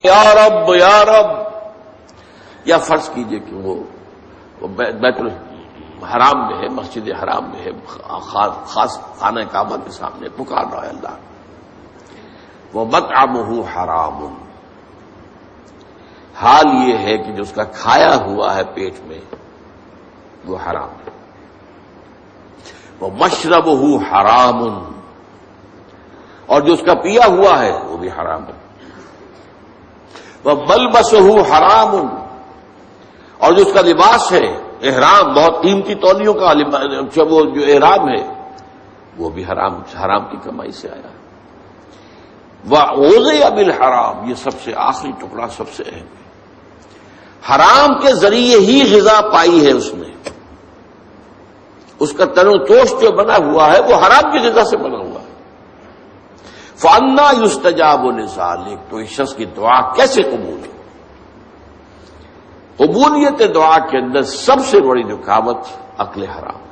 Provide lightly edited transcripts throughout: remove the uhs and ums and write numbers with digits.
یا رب یا رب، یا فرض کیجئے کہ وہ بیت الحرام میں ہے، مسجد حرام میں ہے، خاص خانہ کعبہ کے سامنے پکار رہا ہے اللہ، وَمَطْعَمُهُ حَرَامٌ، حال یہ ہے کہ جو اس کا کھایا ہوا ہے پیٹ میں وہ حرام ہے، وَمَشْرَبُهُ حَرَامٌ، اور جو اس کا پیا ہوا ہے وہ بھی حرام ہے، وَمَلْبَسُهُ حَرَامٌ، اور جو اس کا لباس ہے احرام، بہت قیمتی تولیوں کا وہ جو احرام ہے وہ بھی حرام کی کمائی سے آیا ہے، وَغُذِيَ بِالْحَرَامِ، یہ سب سے آخری ٹکڑا سب سے اہم ہے، حرام کے ذریعے ہی غذا پائی ہے اس نے، اس کا تن و توش جو بنا ہوا ہے وہ حرام کی غذا سے بنا ہوا ہے، فَأَنَّىٰ يُسْتَجَابُ لِذَٰلِكَ، تو اس شخص کی دعا کیسے قبول ہے؟ قبولیت دعا کے اندر سب سے بڑی رکاوٹ عقل حرام،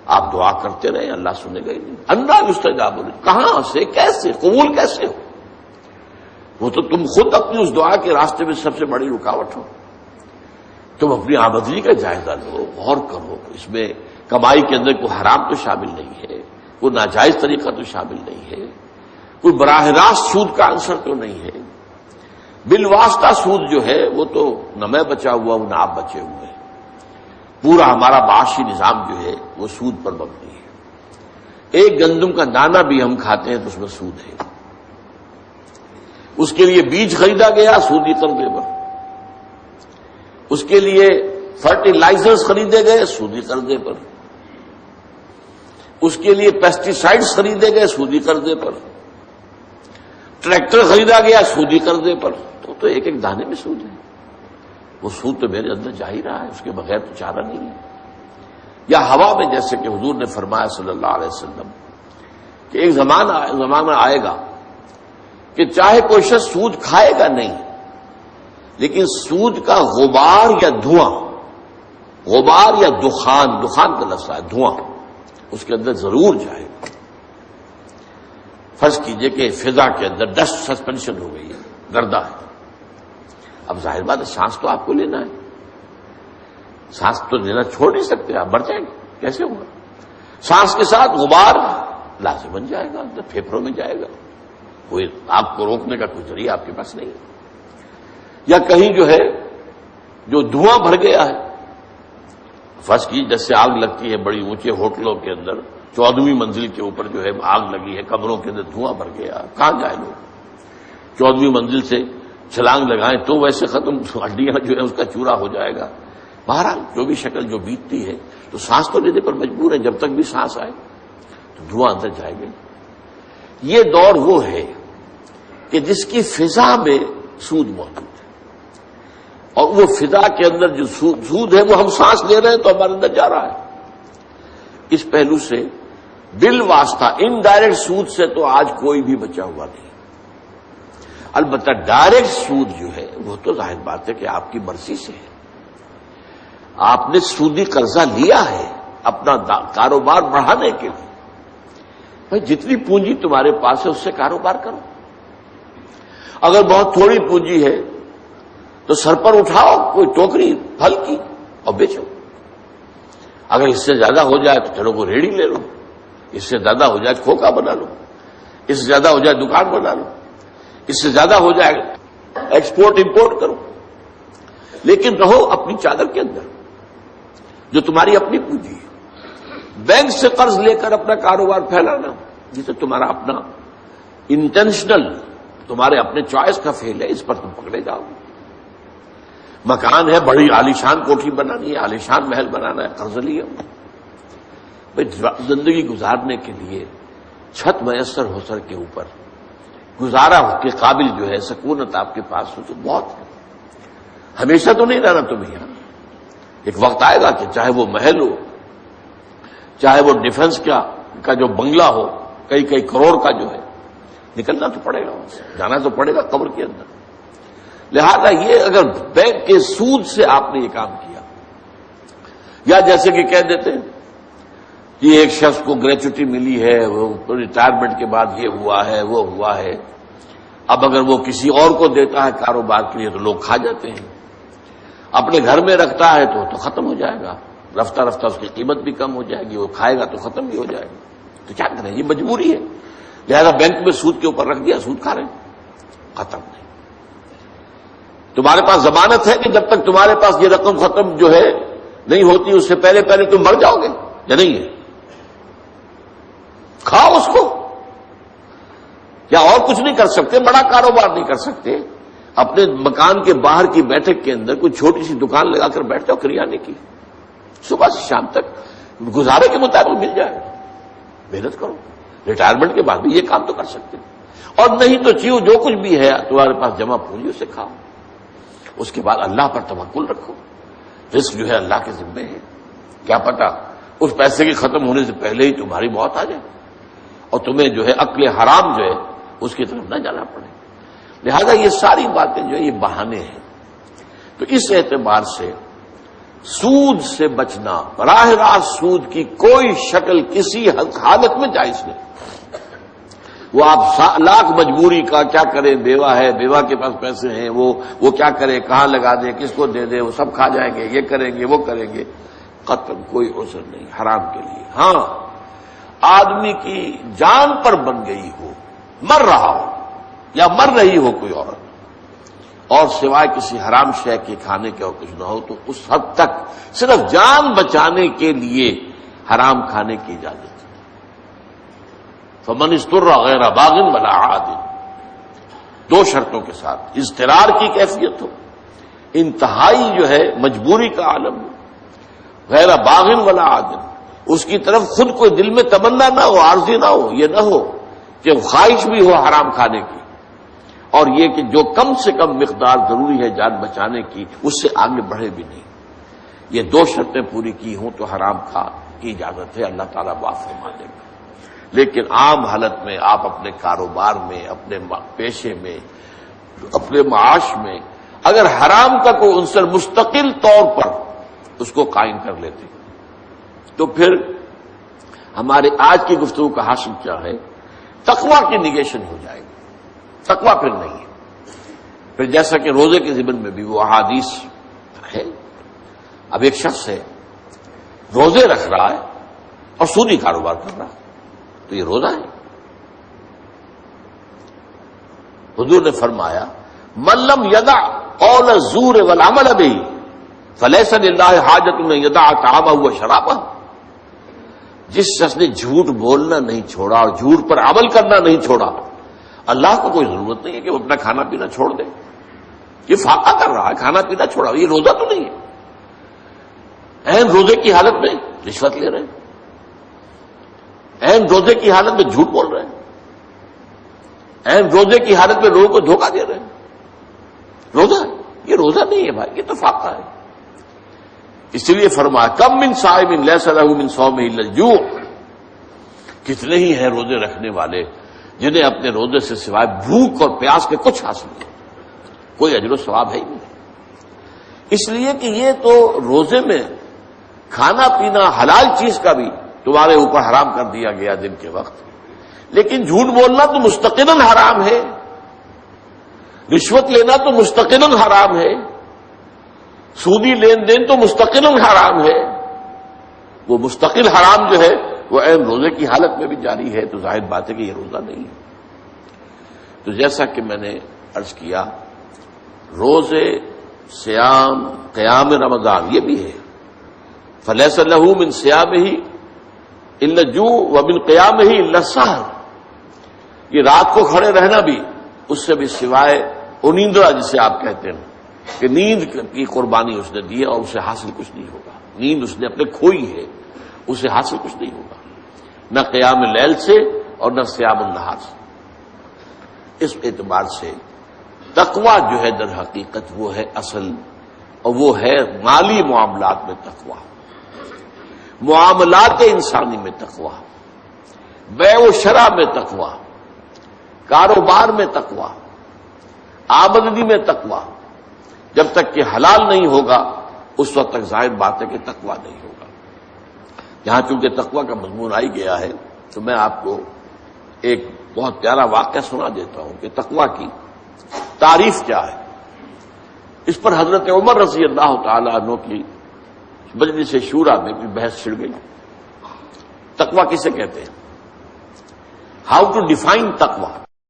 آپ دعا کرتے رہے اللہ سنے گا ہی نہیں، انا یستجاب، کہاں سے کیسے قبول کیسے ہو؟ وہ تو تم خود اپنی اس دعا کے راستے میں سب سے بڑی رکاوٹ ہو، تم اپنی آمدنی کا جائزہ لو، غور کرو، اس میں کمائی کے اندر کوئی حرام تو شامل نہیں ہے، کوئی ناجائز طریقہ تو شامل نہیں ہے، کوئی براہ راست سود کا عنصر تو نہیں ہے، بالواسطہ سود جو ہے وہ تو نہ میں بچا ہوا ہوں نہ آپ بچے ہوئے ہیں، پورا ہمارا معاشی نظام جو ہے وہ سود پر مبنی ہے، ایک گندم کا دانہ بھی ہم کھاتے ہیں تو اس میں سود ہے، اس کے لیے بیج خریدا گیا سودی قرضے پر، اس کے لیے فرٹیلائزرز خریدے گئے سودی قرضے پر، اس کے لیے پیسٹی سائڈز خریدے گئے سودی قرضے پر، ٹریکٹر خریدا گیا سودی قرضے پر، تو ایک ایک دانے میں سود ہے، وہ سود تو میرے اندر جا ہی رہا ہے، اس کے بغیر تو چارہ نہیں ہے، یا ہوا میں جیسے کہ حضور نے فرمایا صلی اللہ علیہ وسلم کہ ایک زمانہ آئے گا کہ چاہے کوئی شخص سود کھائے گا نہیں، لیکن سود کا غبار یا دھواں، غبار یا دخان کا لفظ ہے دھواں، اس کے اندر ضرور جائے گا۔ فرض کیجئے کہ فضا کے اندر ڈسٹ سسپینشن ہو گئی ہے، گردہ ہے، اب ظاہر بات ہے سانس تو آپ کو لینا ہے، سانس تو لینا چھوڑ نہیں سکتے، آپ مر جائیں گے، کیسے ہوگا؟ سانس کے ساتھ غبار لازم بن جائے گا، اندر پھیپھڑوں میں جائے گا، کوئی آپ کو روکنے کا کوئی ذریعہ آپ کے پاس نہیں ہے، یا کہیں جو ہے جو دھواں بھر گیا ہے، فرض کی جیسے آگ لگتی ہے بڑی اونچے ہوٹلوں کے اندر، 14ویں منزل کے اوپر جو ہے آگ لگی ہے، کمروں کے اندر دھواں بھر گیا، کہاں جائیں لوگ؟ 14ویں منزل سے چھلانگ لگائیں تو ویسے ختم، ہڈیاں جو ہے اس کا چورا ہو جائے گا، بہرحال جو بھی شکل جو بیتتی ہے، تو سانس تو لینے پر مجبور ہے، جب تک بھی سانس آئے تو دھواں اندر جائے گا۔ یہ دور وہ ہے کہ جس کی فضا میں سود موجود ہے، اور وہ فضا کے اندر جو سود ہے وہ ہم سانس لے رہے ہیں تو ہمارے اندر جا رہا ہے، اس پہلو سے بالواسطہ انڈائریکٹ سود سے تو آج کوئی بھی بچا ہوا نہیں، البتہ ڈائریکٹ سود جو ہے وہ تو ظاہر بات ہے کہ آپ کی مرضی سے ہے، آپ نے سودی قرضہ لیا ہے اپنا کاروبار بڑھانے کے لیے، بھائی جتنی پونجی تمہارے پاس ہے اس سے کاروبار کرو، اگر بہت تھوڑی پونجی ہے تو سر پر اٹھاؤ کوئی ٹوکری پھل کی اور بیچو، اگر اس سے زیادہ ہو جائے تو چلو کو ریڑھی لے لو، اس سے زیادہ ہو جائے کھوکا بنا لو، اس سے زیادہ ہو جائے دکان بنا لو، اس سے زیادہ ہو جائے ایکسپورٹ امپورٹ کرو، لیکن رہو اپنی چادر کے اندر جو تمہاری اپنی پونجی ہے، بینک سے قرض لے کر اپنا کاروبار پھیلانا جسے تمہارا اپنا انٹینشنل تمہارے اپنے چوائس کا فیل ہے، اس پر تم پکڑے جاؤ گے، مکان ہے بڑی عالیشان کوٹھی بنانی ہے، عالیشان محل بنانا ہے، قرض لیا، بھائی زندگی گزارنے کے لیے چھت میسر ہو سر کے اوپر گزارا کے قابل جو ہے سکونت آپ کے پاس ہو تو بہت ہے، ہمیشہ تو نہیں رہنا تم یہاں، ایک وقت آئے گا کہ چاہے وہ محل ہو، چاہے وہ ڈیفنس کا جو بنگلہ ہو کئی کروڑ کا جو ہے، نکلنا تو پڑے گا، وہاں سے جانا تو پڑے گا قبر کے اندر، لہذا یہ اگر بینک کے سود سے آپ نے یہ کام کیا، یا جیسے کہ کہہ دیتے ہیں کہ ایک شخص کو گریچوٹی ملی ہے، وہ ریٹائرمنٹ کے بعد یہ ہوا ہے وہ ہوا ہے، اب اگر وہ کسی اور کو دیتا ہے کاروبار کے لیے تو لوگ کھا جاتے ہیں، اپنے گھر میں رکھتا ہے تو ختم ہو جائے گا، رفتہ رفتہ اس کی قیمت بھی کم ہو جائے گی، وہ کھائے گا تو ختم بھی ہو جائے گا، تو کیا کریں، یہ مجبوری ہے، لہذا بینک میں سود کے اوپر رکھ دیا، سود کھا رہے ہیں، ختم نہیں۔ تمہارے پاس ضمانت ہے کہ جب تک تمہارے پاس یہ رقم ختم جو ہے نہیں ہوتی اس سے پہلے پہلے تم مر جاؤ گے یا نہیں ہے؟ کھاؤ اس کو، یا اور کچھ نہیں کر سکتے، بڑا کاروبار نہیں کر سکتے، اپنے مکان کے باہر کی بیٹھک کے اندر کوئی چھوٹی سی دکان لگا کر بیٹھ جاؤ کریانے کی، صبح سے شام تک گزارے کے مطابق مل جائے، محنت کرو، ریٹائرمنٹ کے بعد بھی یہ کام تو کر سکتے، اور نہیں تو چیو جو کچھ بھی ہے تمہارے پاس جمع پونجی اسے کھاؤ، اس کے بعد اللہ پر توکل رکھو، رزق جو ہے اللہ کے ذمے ہے، کیا پتا اس پیسے کے ختم ہونے سے پہلے ہی تمہاری موت آ جائے اور تمہیں جو ہے عقل حرام جو ہے اس کی طرف نہ جانا پڑے۔ لہذا یہ ساری باتیں جو ہے یہ بہانے ہیں، تو اس اعتبار سے سود سے بچنا، براہ راست سود کی کوئی شکل کسی حالت میں جائز نہیں۔ وہ آپ لاکھ مجبوری کا کیا کریں، بیوہ ہے، بیوہ کے پاس پیسے ہیں، وہ کیا کرے، کہاں لگا دے، کس کو دے دے، وہ سب کھا جائیں گے، یہ کریں گے وہ کریں گے، قطعاً کوئی عذر نہیں حرام کے لیے۔ ہاں آدمی کی جان پر بن گئی ہو، مر رہا ہو یا مر رہی ہو کوئی عورت، اور سوائے کسی حرام شے کے کھانے کے اور کچھ نہ ہو، تو اس حد تک صرف جان بچانے کے لیے حرام کھانے کی اجازت ہے۔ فمن اضطر غیر باغ ولا عاد، دو شرطوں کے ساتھ، اضطرار کی کیفیت ہو، انتہائی جو ہے مجبوری کا عالم ہو، غیر باغ ولا عاد، اس کی طرف خود کوئی دل میں تمنا نہ ہو، عارضی نہ ہو، یہ نہ ہو کہ خواہش بھی ہو حرام کھانے کی، اور یہ کہ جو کم سے کم مقدار ضروری ہے جان بچانے کی اس سے آگے بڑھے بھی نہیں، یہ دو شرطیں پوری کی ہوں تو حرام کھا کی اجازت ہے، اللہ تعالیٰ معاف فرما دے گا۔ لیکن عام حالت میں آپ اپنے کاروبار میں، اپنے پیشے میں، اپنے معاش میں اگر حرام کا کوئی عنصر مستقل طور پر اس کو قائم کر لیتے تو پھر ہمارے آج کی گفتگو کا حاصل کیا ہے، تقویٰ کی نگیشن ہو جائے گی، تقویٰ پھر نہیں ہے۔ پھر جیسا کہ روزے کے ضمن میں بھی وہ احادیث ہے، اب ایک شخص ہے روزے رکھ رہا ہے اور سودی کاروبار کر رہا ہے، تو یہ روزہ ہے۔ حضور نے فرمایا من لم یدع قول الزور والعمل به فلیس للہ حاجۃ ان یدع طعامہ وشرابہ، جس شخص نے جھوٹ بولنا نہیں چھوڑا اور جھوٹ پر عمل کرنا نہیں چھوڑا، اللہ کو کوئی ضرورت نہیں ہے کہ وہ اپنا کھانا پینا چھوڑ دے۔ یہ فاقہ کر رہا ہے، کھانا پینا چھوڑا، یہ روزہ تو نہیں ہے، عین روزے کی حالت میں رشوت لے رہے ہیں، عین روزے کی حالت میں جھوٹ بول رہے ہیں، عین روزے کی حالت میں لوگوں کو دھوکہ دے رہے ہیں۔ روزہ یہ روزہ نہیں ہے بھائی، یہ تو فاقہ ہے۔ اس لیے فرمایا کم من صائم لیس لہ من صومہ الا الجوع، کتنے ہی ہیں روزے رکھنے والے جنہیں اپنے روزے سے سوائے بھوک اور پیاس کے کچھ حاصل نہیں، کوئی اجر و ثواب ہے ہی نہیں۔ اس لیے کہ یہ تو روزے میں کھانا پینا حلال چیز کا بھی تمہارے اوپر حرام کر دیا گیا دن کے وقت، لیکن جھوٹ بولنا تو مستقلاً حرام ہے، رشوت لینا تو مستقلاً حرام ہے، سودی لین دین تو مستقلاً حرام ہے۔ وہ مستقل حرام جو ہے وہ عین روزے کی حالت میں بھی جاری ہے، تو ظاہر بات ہے کہ یہ روزہ نہیں ہے۔ تو جیسا کہ میں نے عرض کیا، روزے، صیام، قیام رمضان یہ بھی ہے، فلیس لہ من صیامہ الا الجوع ومن قیامہ الا السحر، یہ رات کو کھڑے رہنا بھی اس سے بھی سوائے انیندرا جسے آپ کہتے ہیں کہ نیند کی قربانی اس نے دی ہے اور اسے حاصل کچھ نہیں ہوگا، نیند اس نے اپنے کھوئی ہے، اسے حاصل کچھ نہیں ہوگا، نہ قیام لیل سے اور نہ صیام النہار سے۔ اس اعتبار سے تقویٰ جو ہے در حقیقت وہ ہے اصل، اور وہ ہے مالی معاملات میں تقویٰ، معاملات انسانی میں تقویٰ، بیع و شرع میں تقویٰ، کاروبار میں تقویٰ، آمدنی میں تقویٰ۔ جب تک کہ حلال نہیں ہوگا اس وقت تک ظاہر بات ہے کہ تقویٰ نہیں ہوگا۔ یہاں چونکہ تقویٰ کا مضمون آئی گیا ہے تو میں آپ کو ایک بہت پیارا واقعہ سنا دیتا ہوں کہ تقویٰ کی تعریف کیا ہے؟ اس پر حضرت عمر رضی اللہ تعالی عنہ کی مجلس شورا میں بھی بحث چھڑ گئی. تقویٰ کسے کہتے ہیں؟ How to define تقویٰ.